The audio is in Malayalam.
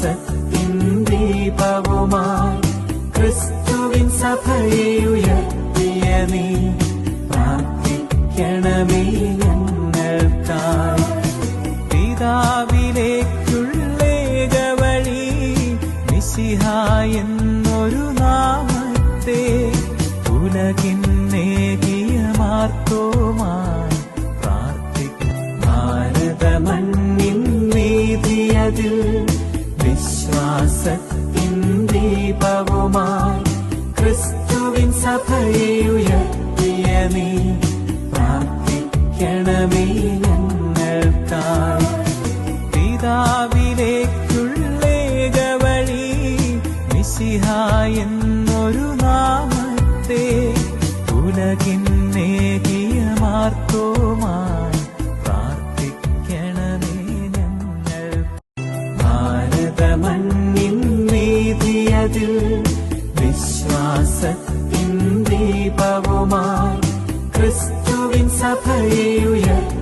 വിശ്വാസത്തിൻ ദീപവുമായി ക്രിസ്തുവിൻ സഭയെ ഉയർത്തിയ നീ പ്രാർത്ഥിക്കണമേ ഞങ്ങൾക്കായി. പിതാവിലേക്കുള്ളേക വഴി മിശിഹ എന്നൊരു നാമത്തെ ഉലകിന്നേകിയ മാർത്തോമായി പ്രാർത്ഥിക്കും. ഭാരതമണ്ണിൻ നീതിയതിൽ വിശ്വാസത്തിൻ ദീപവുമായി ക്രിസ്തുവിൻ സഭയെ ഉയർത്തിയ നീ പ്രാർത്ഥിക്കണമേ ഞങ്ങൾക്കായി. പിതാവിലേക്കുള്ളേക വഴി മിശിഹ എന്നൊരു നാമത്തെ ഉലകിന്നേകിയ മാർത്തോമായി പ്രാർത്ഥിക്കണമേ ഞങ്ങൾ. ഭാരതമണ്ണിൻ നീതിയതിൽ വിശ്വാസത്തിൻ ദീപവുമായി ക്രിസ്തുവിൻ സഭയെ ഉയർത്തി